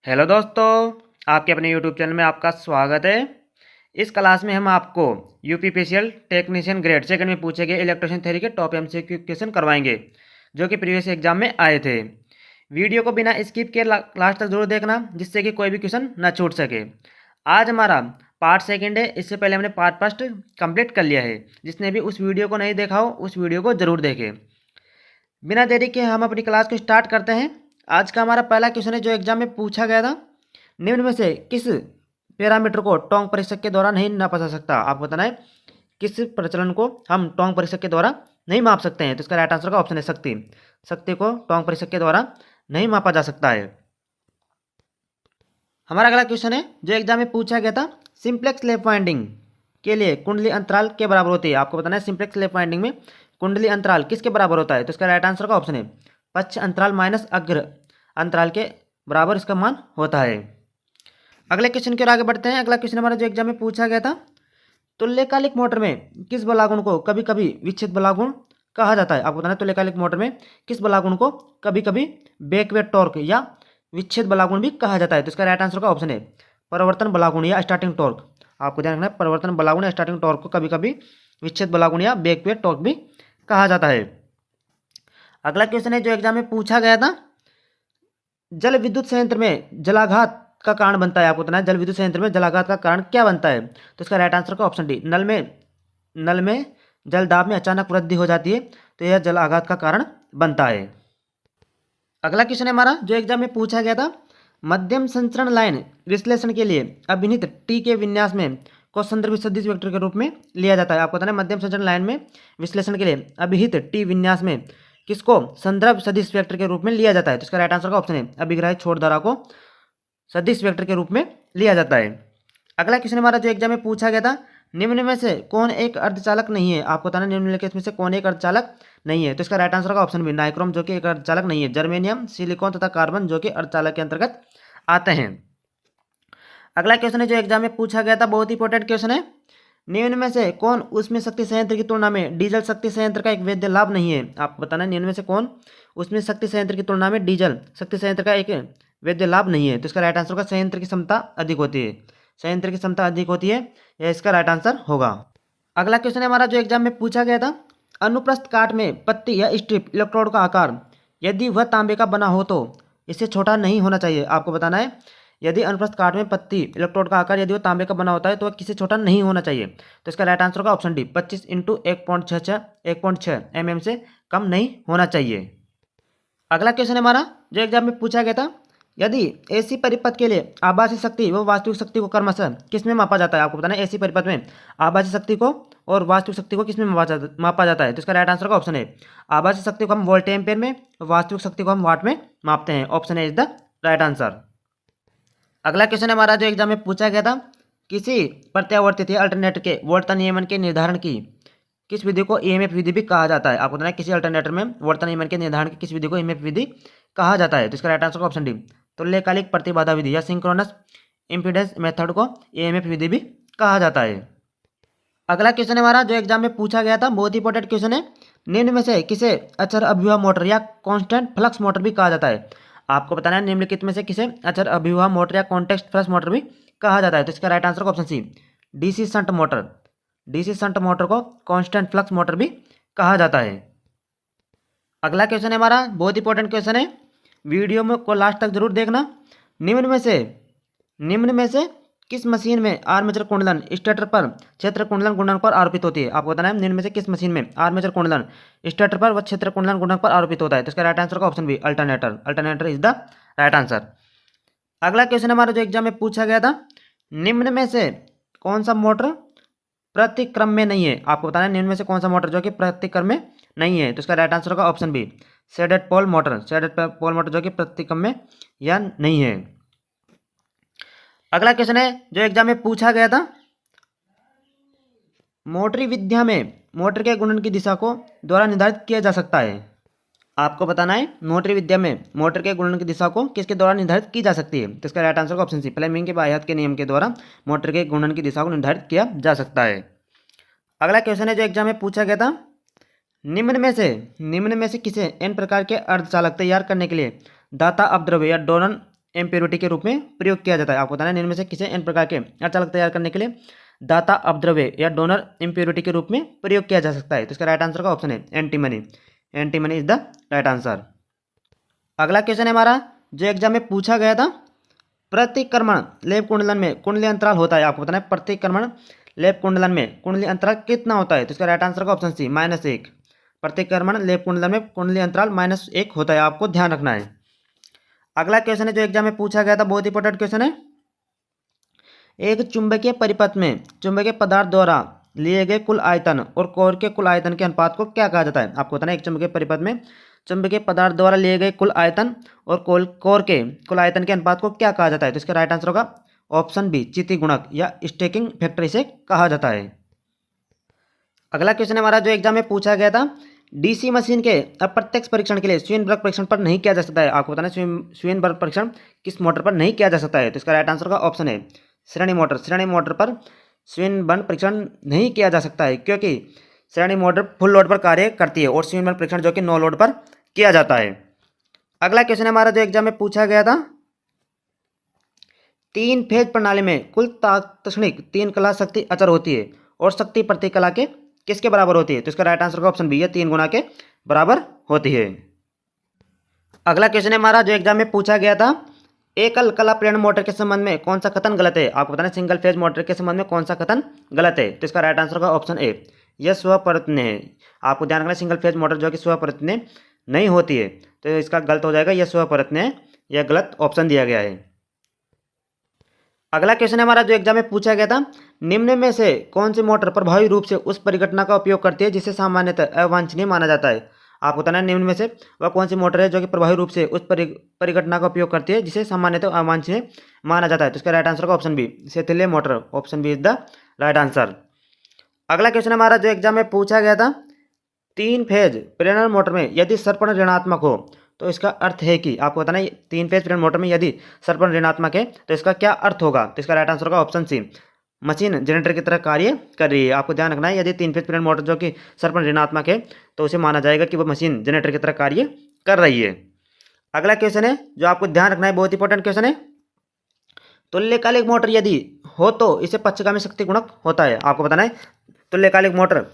Hello दोस्तों, आपके अपने यूट्यूब चैनल में आपका स्वागत है। इस क्लास में हम आपको यूपीपीसीएल टेक्नीशियन ग्रेड सेकंड में पूछे गए इलेक्ट्रिशियन थ्योरी के टॉप एमसीक्यू क्वेश्चन करवाएंगे जो कि प्रीवियस एग्जाम में आए थे। वीडियो को बिना स्किप किए लास्ट तक जरूर देखना जिससे कि कोई भी क्वेश्चन ना छूट सके। आज हमारा पार्ट सेकेंड है, इससे पहले हमने पार्ट फर्स्ट कंप्लीट कर लिया है। जिसने भी उस वीडियो को नहीं देखा हो उस वीडियो को जरूर देखें। बिना देरी के हम अपनी क्लास को स्टार्ट करते हैं। आज का हमारा पहला क्वेश्चन है जो एग्जाम में पूछा गया था। निम्न में से किस पैरामीटर को टोंक परीक्षक के द्वारा नहीं नापा जा सकता? आपको बताना है किस प्रचलन को हम टोंक परीक्षक के द्वारा नहीं माप सकते हैं। तो इसका राइट आंसर का ऑप्शन है शक्ति। शक्ति को टोंक परीक्षक के द्वारा नहीं मापा जा सकता है। हमारा अगला क्वेश्चन है जो एग्जाम में पूछा गया था। सिंप्लेक्स लैप वाइंडिंग के लिए कुंडली अंतराल के बराबर होती है। आपको बताना है सिंप्लेक्स लैप वाइंडिंग में कुंडली अंतराल किसके बराबर होता है? तो इसका राइट आंसर का ऑप्शन है पक्ष अंतराल माइनस अग्र अंतराल के बराबर इसका मान होता है। अगले क्वेश्चन की ओर आगे बढ़ते हैं। अगला क्वेश्चन हमारा जो एग्जाम में पूछा गया था। तुल्यकालिक मोटर में किस बलागुण को कभी कभी विच्छेद बलागुण कहा जाता है? आपको बताना है तुल्यकालिक मोटर में किस बलागुण को कभी कभी बैकवेट टॉर्क या विच्छेद बलागुण भी कहा जाता है? तो इसका राइट आंसर का ऑप्शन है परिवर्तन बलागुण या स्टार्टिंग टॉर्क। आपको ध्यान रखना है परिवर्तन बलागुण या स्टार्टिंग टॉर्क को कभी कभी विच्छेद बलागुण या बैकवेट टॉर्क भी कहा जाता है। अगला क्वेश्चन है जो एग्जाम में पूछा गया था। जल विद्युत संयंत्र में जलाघात का कारण बनता है। आपको बताना है जल विद्युत संयंत्र में जलाघात का कारण क्या बनता है? तो इसका राइट आंसर का ऑप्शन डी नल में जल दाब में अचानक वृद्धि हो जाती है तो यह जलाघात का कारण बनता है। अगला क्वेश्चन है हमारा जो एग्जाम में पूछा गया था। मध्यम संचरण लाइन विश्लेषण के लिए अभिनीत टी के विन्यास में को संदर्भित सदिश वेक्टर के रूप में लिया जाता है। आपको बताना है मध्यम संचरण लाइन में विश्लेषण के लिए अभिहित टी विन्यास में किसको संदर्भ सदिश वेक्टर के रूप में लिया जाता है? तो इसका राइट आंसर का ऑप्शन है अभिग्राही छोड़ धारा को सदिश वेक्टर के रूप में लिया जाता है। अगला क्वेश्चन हमारा जो एग्जाम में पूछा गया था। निम्न में से कौन एक अर्धचालक नहीं है? आपको बताना निम्नलिखित में से कौन एक अर्धचालक नहीं है? तो इसका राइट आंसर का ऑप्शन भी नाइक्रोम जो कि एक अर्धचालक नहीं है। जर्मेनियम, सिलिकॉन तथा कार्बन जो कि अर्धचालक के अंतर्गत आते हैं। अगला क्वेश्चन है जो एग्जाम में पूछा गया था, बहुत इंपॉर्टेंट क्वेश्चन है। निम्न में से कौन उसमें शक्ति संयंत्र की तुलना में डीजल शक्ति संयंत्र का एक वैध लाभ नहीं है? आपको बताना है निम्न में से कौन उसमें शक्ति संयंत्र की तुलना में डीजल शक्ति संयंत्र का एक वैध लाभ नहीं है? तो इसका राइट आंसर का संयंत्र की क्षमता अधिक होती है। संयंत्र की क्षमता अधिक होती है, यह इसका राइट आंसर होगा। अगला क्वेश्चन है हमारा जो एग्जाम में पूछा गया था। अनुप्रस्थ काट में पत्ती या स्ट्रिप इलेक्ट्रोड का आकार यदि वह तांबे का बना हो तो इससे छोटा नहीं होना चाहिए। आपको बताना है यदि अनुप्रस्थ काट में पत्ती इलेक्ट्रोड का आकार यदि वो तांबे का बना होता है तो वह किसी छोटा नहीं होना चाहिए। तो इसका राइट आंसर का ऑप्शन डी 25 इंटू 1.6 mm से कम नहीं होना चाहिए। अगला क्वेश्चन है हमारा जो एग्जाम में पूछा गया था। यदि एसी परिपथ के लिए आभासी शक्ति व वास्तविक शक्ति को क्रमशः किस में मापा जाता है? आपको बताना है एसी परिपथ में आभासी शक्ति को और वास्तविक शक्ति को किस में मापा जाता है? तो इसका राइट आंसर का ऑप्शन है आभासी शक्ति को हम वोल्ट एम्पेयर में, वास्तविक शक्ति को हम वाट में मापते हैं। ऑप्शन है इज द राइट आंसर। अगला क्वेश्चन हमारा जो एग्जाम में पूछा गया था। किसी प्रत्यावर्तित या अल्टरनेटर के वोल्टता नियमन के निर्धारण की किस विधि को ईएमएफ विधि भी कहा जाता है? आपको बताना है किसी अल्टरनेटर में वोल्टता नियमन के निर्धारण की किस विधि को ईएमएफ विधि कहा जाता है? तो इसका राइट आंसर का ऑप्शन डी तुल्यकालिक प्रतिबाधा विधि या सिंक्रोनस इम्पीडेंस मेथड को ईएमएफ विधि भी कहा जाता है। अगला क्वेश्चन हमारा जो एग्जाम में पूछा गया था, बहुत इंपॉर्टेंट क्वेश्चन है। निम्न में से किसे अचर अभिवाह मोटर या कांस्टेंट फ्लक्स मोटर भी कहा जाता है? आपको बताना है निम्नलिखित में से किसे अचर अभिवाह मोटर या कॉन्टेक्स्ट फ्लक्स मोटर भी कहा जाता है? तो इसका राइट आंसर का option C DC shunt motor. DC shunt motor को कांस्टेंट फ्लक्स मोटर भी कहा जाता है। अगला क्वेश्चन है हमारा बहुत इंपॉर्टेंट क्वेश्चन है, वीडियो में को लास्ट तक जरूर देखना। निम्न में से किस मशीन में आर्मेचर कुंडलन स्टेटर पर क्षेत्र कुंडलन गुणक पर आरोपित होती है? आपको बताना है निम्न में से किस मशीन में आर्मेचर कुंडलन स्टेटर पर व क्षेत्र कुंडलन गुणक पर आरोपित होता है? तो इसका राइट आंसर का option B alternator. Alternator is the right answer. अगला क्वेश्चन हमारा जो एग्जाम में पूछा गया था। निम्न में से कौन सा मोटर प्रतिक्रम में नहीं है? आपको बताना है निम्न में से कौन सा मोटर जो कि प्रतिक्रम में नहीं है? तो इसका राइट आंसर का option B shaded pole motor. Shaded pole motor जो कि प्रतिक्रम में या नहीं है। अगला क्वेश्चन है जो एग्जाम में पूछा गया था। मोटरी विद्या में मोटर के गुणन की दिशा को द्वारा निर्धारित किया जा सकता है। आपको बताना है मोटरी विद्या में मोटर के गुणन की दिशा को किसके द्वारा निर्धारित की जा सकती है? तो इसका राइट आंसर का ऑप्शन सी फ्लेमिंग के बाह्य के नियम के द्वारा मोटर के गुणन की दिशा को निर्धारित किया जा सकता है। अगला क्वेश्चन है जो एग्जाम में पूछा गया था। निम्न में से किसे एन प्रकार के अर्धचालक तैयार करने के लिए दाता अपद्रव्य या डोनन इम्प्योरिटी के रूप में प्रयोग किया जाता है। आपको बताना है निम्न में से किसे इन प्रकार के अर्धचालक तैयार करने के लिए दाता अपद्रव्य या डोनर इम्प्योरिटी के रूप में प्रयोग किया जा सकता है। तो इसका राइट आंसर का ऑप्शन है antimony. Antimony is the right answer. अगला क्वेश्चन है हमारा जो एग्जाम में पूछा गया था, प्रतिक्रमण लेप कुंडलन में कुंडली अंतराल होता है। आपको बताना है प्रतिक्रमण लेप कुंडलन में कुंडली अंतराल कितना होता है। तो इसका राइट आंसर का ऑप्शन सी -1। प्रतिक्रमण लेप कुंडलन में कुंडली अंतराल -1 होता है, आपको ध्यान रखना है। अगला क्वेश्चन है जो एग्जाम में पूछा गया था, बहुत इंपॉर्टेंट क्वेश्चन है। एक चुंबकीय परिपथ में चुंबकीय पदार्थ द्वारा लिए गए कुल आयतन और कोर के कुल आयतन के अनुपात को क्या कहा जाता है। आपको बताना है एक चुंबकीय परिपथ में चुंबकीय पदार्थ द्वारा लिए गए कुल आयतन और कोर के कुल आयतन के अनुपात को क्या कहा जाता है। तो इसका राइट आंसर होगा ऑप्शन बी, चिति गुणक या स्टेकिंग फैक्टर इसे कहा जाता है। अगला क्वेश्चन हमारा जो एग्जाम में पूछा गया था, डीसी मशीन के अप्रत्यक्ष परीक्षण के लिए स्वीनबर्ग परीक्षण पर नहीं किया जा सकता है। आपको बताना है स्वीनबर्ग परीक्षण किस मोटर पर नहीं किया जा सकता है। तो इसका राइट आंसर का ऑप्शन है श्रेणी मोटर। श्रेणी मोटर पर स्वीनबर्ग परीक्षण नहीं किया जा सकता है क्योंकि श्रेणी मोटर फुल लोड पर कार्य करती है और स्वीनबर्ग परीक्षण जो कि नो लोड पर किया जाता है। अगला क्वेश्चन हमारा जो एग्जाम में पूछा गया था, 3 फेज प्रणाली में कुल तात्क्षणिक 3 कला शक्ति अचर होती है और शक्ति प्रति कला के किसके बराबर होती है। तो इसका राइट आंसर का ऑप्शन बी है 3 गुना के बराबर होती है। अगला क्वेश्चन है हमारा जो एग्जाम में पूछा गया था, एकल कला प्रेरण मोटर के संबंध में कौन सा कथन गलत है। आपको बताना है सिंगल फेज मोटर के संबंध में कौन सा कथन गलत है। तो इसका राइट आंसर का ऑप्शन ए, यह स्वप्रयत्न है। आपको ध्यान रखना सिंगल फेज मोटर जो कि स्वप्रयत्न नहीं होती है, तो इसका गलत हो जाएगा, यह स्वप्रयत्न है, यह गलत ऑप्शन दिया गया है। अगला क्वेश्चन हमारा जो एग्जाम में पूछा गया था, निम्न में से कौन सी मोटर प्रभावी रूप से उस परिघटना का उपयोग करती है जिसे सामान्यतः अवांछनीय माना जाता है। आपको बताना है निम्न में से वह कौन सी मोटर है जो कि प्रभावी रूप से उस परिघटना का उपयोग करती है जिसे सामान्यतः अवांछनीय माना जाता है। तो इसका राइट आंसर का ऑप्शन बी, शिथिल्य motor. Option B is the right answer. अगला क्वेश्चन हमारा जो एग्जाम में पूछा गया था, 3 फेज प्रेरण मोटर में यदि सर्पण ऋणात्मक हो तो इसका अर्थ है कि, आपको बताना है 3 फेज प्रेरण मोटर में यदि सर्पण ऋणात्मक है तो इसका क्या अर्थ होगा। तो इसका राइट आंसर का ऑप्शन सी, मशीन जनरेटर की तरह कार्य कर रही है। आपको ध्यान रखना है यदि 3 फेज प्रेरण मोटर जो कि सर्पण ऋणात्मक है तो उसे माना जाएगा कि वह मशीन जनरेटर की तरह कार्य कर रही है। अगला क्वेश्चन है जो आपको ध्यान रखना है, बहुत इंपॉर्टेंट क्वेश्चन है, तुल्यकालिक मोटर यदि हो तो इसे पक्षगामी शक्ति गुणक होता है। आपको बताना है तुल्यकालिक मोटर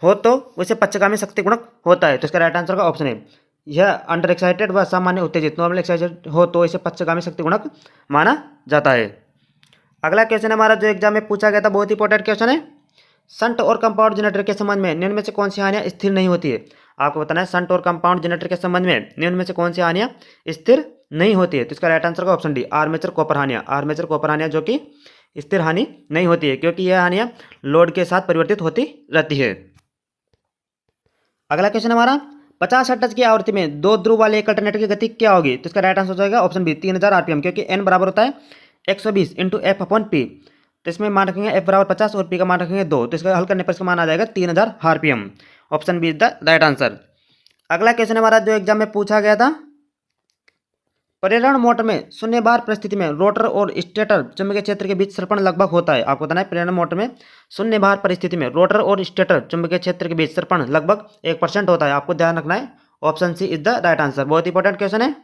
हो तो उसे पक्षगामी शक्ति गुणक होता है। तो इसका राइट आंसर का ऑप्शन है, यह अंडर एक्साइटेड व सामान्य उत्तेजित नॉर्मल एक्साइटेड हो तो इसे पक्षगामी शक्ति गुणक माना जाता है। अगला क्वेश्चन हमारा जो एग्जाम में पूछा गया था, बहुत इंपॉर्टेंट क्वेश्चन है, शंट और कंपाउंड जनरेटर के संबंध में निम्न में से कौन सी हानियां स्थिर नहीं होती है। आपको बताना है शंट और कंपाउंड जनरेटर के संबंध में निम्न में से कौन सी हानियां स्थिर नहीं होती है। तो इसका राइट आंसर का ऑप्शन डी, आर्मेचर कॉपर हानियां। आर्मेचर कॉपर हानियां जो कि स्थिर हानि नहीं होती है क्योंकि यह हानियां लोड के साथ परिवर्तित होती रहती है। अगला क्वेश्चन हमारा, 50 हर्ट्ज की आवृत्ति में 2 ध्रुव वाले एक अल्टरनेटर की गति क्या होगी। तो इसका राइट आंसर हो जाएगा ऑप्शन बी, 3000 आरपीएम, क्योंकि एन बराबर होता है 120 इंटू एफ अपॉन पी। तो इसमें मान रखेंगे एफ बराबर 50 और पी का मान रखेंगे 2, तो इसका हल करने पर इसका मान आ जाएगा 3000 RPM. Option B is the right answer. अगला क्वेश्चन हमारा जो एग्जाम में पूछा गया था, प्रेरण मोटर में शून्य भार परिस्थिति में रोटर और स्टेटर चुंबकीय क्षेत्र के बीच सर्पण लगभग होता है। आपको बताना है प्रेरण मोटर में शून्य भार परिस्थिति में रोटर और स्टेटर चुंबकीय क्षेत्र के बीच सर्पण लगभग 1% होता है। आपको ध्यान रखना है option C is the right answer. बहुत इंपॉर्टेंट क्वेश्चन है।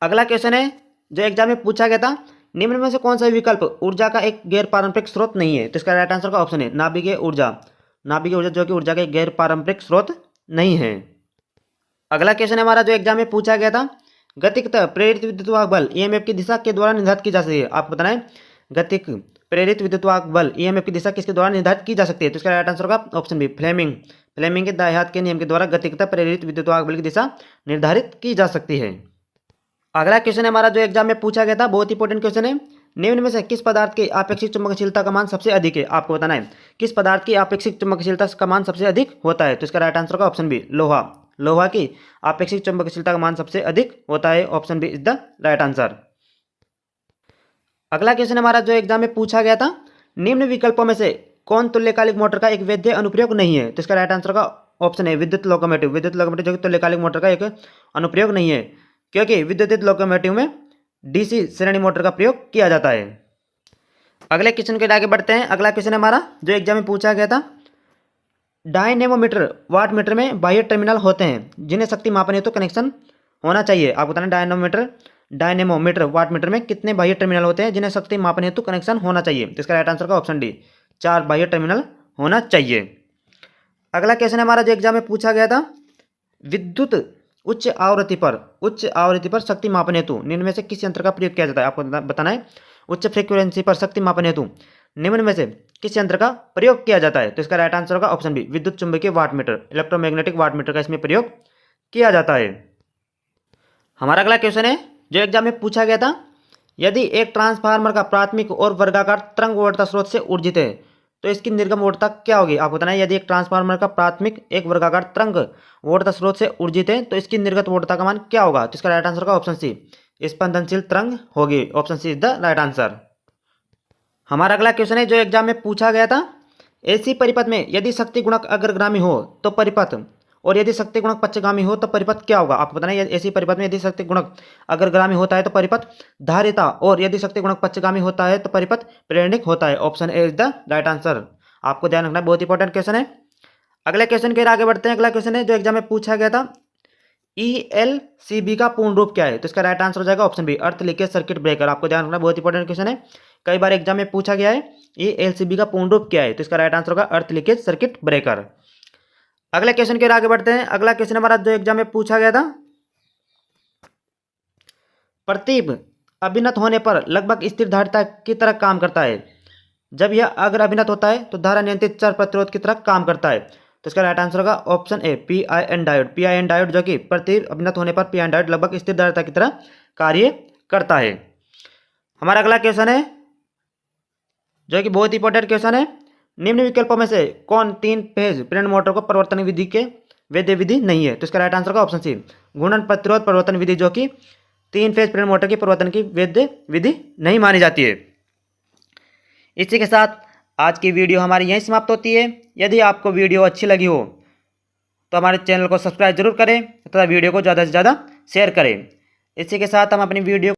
अगला क्वेश्चन है जो एग्जाम में पूछा गया था, निम्न में से कौन सा विकल्प ऊर्जा का एक गैर पारंपरिक स्रोत नहीं है। तो इसका राइट आंसर का ऑप्शन है नाभिकीय ऊर्जा। नाभिकीय ऊर्जा जो कि ऊर्जा का एक गैर पारंपरिक स्रोत नहीं है। अगला क्वेश्चन हमारा जो एग्जाम में पूछा गया था, गतिकतः प्रेरित विद्युतवाहक बल ईएमएफ की दिशा के द्वारा निर्धारित की जा सकती है। आपको बताना है गतिक प्रेरित विद्युतवाहक बल ईएमएफ की दिशा किसके द्वारा निर्धारित की जा सकती है। तो इसका राइट आंसर होगा ऑप्शन बी, फ्लेमिंग। फ्लेमिंग के दाएं हाथ के नियम के द्वारा गतिकतः प्रेरित विद्युतवाहक बल की दिशा निर्धारित की जा सकती है। अगला क्वेश्चन हमारा जो एग्जाम में पूछा गया था, बहुत इंपॉर्टेंट क्वेश्चन है, निम्न में से किस पदार्थ की आपेक्षिक चुंबकशीलता का मान सबसे अधिक है। आपको बताना है किस पदार्थ की आपेक्षिक चुंबकशीलता का मान सबसे अधिक होता है। तो इसका राइट आंसर का ऑप्शन बी, लोहा। लोहा की आपेक्षिक चुंबकशीलता का मान सबसे अधिक होता है। Option B is the right answer. अगला क्वेश्चन हमारा जो एग्जाम में पूछा गया था, निम्न विकल्पों में से कौन तुल्यकालिक मोटर का एक वैध अनुप्रयोग नहीं है। तो इसका राइट आंसर का ऑप्शन है विद्युत लोकोमोटिव। विद्युत लोकोमोटिव जो कि तुल्यकालिक मोटर का एक अनुप्रयोग नहीं है क्योंकि विद्युत लोकोमोटिव में डीसी श्रेणी मोटर का प्रयोग किया जाता है। अगले क्वेश्चन के आगे बढ़ते हैं। अगला क्वेश्चन हमारा जो एग्जाम में पूछा गया था, डायनेमोमीटर वाट मीटर में बाह्य टर्मिनल होते हैं जिन्हें शक्ति मापन हेतु कनेक्शन होना चाहिए। आपको बताना डायनेमोमीटर डायनेमोमीटर वाटमीटर में कितने बाह्य टर्मिनल होते हैं जिन्हें शक्ति मापन हेतु कनेक्शन होना चाहिए? तो इसका राइट आंसर का ऑप्शन डी, 4 बाह्य टर्मिनल होना चाहिए। अगला क्वेश्चन हमारा जो एग्जाम में पूछा गया था, विद्युत उच्च आवृत्ति पर शक्ति मापन हेतु निम्न में से किस यंत्र का प्रयोग किया जाता है? आपको बताना है उच्च फ्रीक्वेंसी पर शक्ति मापन हेतु निम्न में से किस यंत्र का प्रयोग किया जाता है? तो इसका राइट आंसर होगा ऑप्शन बी, विद्युत चुंबकीय वाटमीटर, इलेक्ट्रोमैग्नेटिक वाटमीटर का इसमें प्रयोग किया जाता है। हमारा अगला क्वेश्चन है जो एग्जाम में पूछा गया था, यदि एक ट्रांसफार्मर का प्राथमिक और वर्गाकार तरंग वोल्टता स्रोत से ऊर्जित है तो इसकी निर्गम वोल्टता क्या होगी? आपको बताना है यदि एक ट्रांसफार्मर का प्राथमिक एक वर्गाकार तरंग वोल्टता स्रोत से ऊर्जित है तो इसकी निर्गत वोल्टता का मान क्या होगा? तो इसका राइट आंसर का ऑप्शन सी, स्पंदनशील तरंग होगी। Option C is the right answer. हमारा अगला क्वेश्चन है जो एग्जाम में पूछा गया था, एसी परिपथ में यदि शक्ति गुणक अग्रगामी हो तो परिपथ और यदि शक्ति गुणक पश्चगामी हो तो परिपथ क्या होगा? आपको बताना है एसी परिपथ में यदि शक्ति गुणक अग्रगामी होता है तो परिपथ धारिता और यदि शक्ति गुणक पश्चगामी होता है तो परिपथ प्रेरणिक होता है। Option A is the right answer. आपको ध्यान रखना, बहुत इंपॉर्टेंट क्वेश्चन है। अगले क्वेश्चन के आगे बढ़ते हैं। अगला क्वेश्चन है जो एग्जाम में पूछा गया था, ELCB का पूर्ण रूप क्या है? तो इसका राइट आंसर हो जाएगा option B, earth leakage circuit breaker. आपको ध्यान रखना, बहुत इंपॉर्टेंट क्वेश्चन है, कई बार एग्जाम में पूछा गया है। ELCB का पूर्ण रूप क्या है? तो इसका राइट आंसर होगा अर्थ लीकेज सर्किट ब्रेकर। अगले क्वेश्चन के आगे बढ़ते हैं। अगला क्वेश्चन हमारा जो एग्जाम में पूछा गया था, प्रतीप अभिनत होने पर लगभग स्थिर धारिता की तरह काम करता है। जब यह अगर अभिनत होता है तो धारा नियंत्रित चर प्रतिरोध की तरह काम करता है। तो इसका राइट आंसर होगा option A, PIN diode. PIN diode जो कि प्रतीप अभिनत होने पर PIN डायोड लगभग स्थिर धारिता की तरह कार्य करता है। हमारा अगला क्वेश्चन है जो कि बहुत इंपॉर्टेंट क्वेश्चन है, निम्न विकल्पों में से कौन 3 फेज प्रेरण मोटर को परिवर्तन विधि के वैध विधि नहीं है? तो इसका राइट आंसर का ऑप्शन सी, घूर्णन प्रतिरोध परिवर्तन विधि जो कि 3 फेज प्रेरण मोटर की परिवर्तन की वैध विधि नहीं मानी जाती है। इसी के साथ आज की वीडियो हमारी यहीं समाप्त होती है। यदि आपको वीडियो अच्छी लगी हो तो हमारे चैनल को सब्सक्राइब जरूर करें तथा वीडियो को ज़्यादा से ज़्यादा शेयर करें। इसी के साथ हम अपनी वीडियो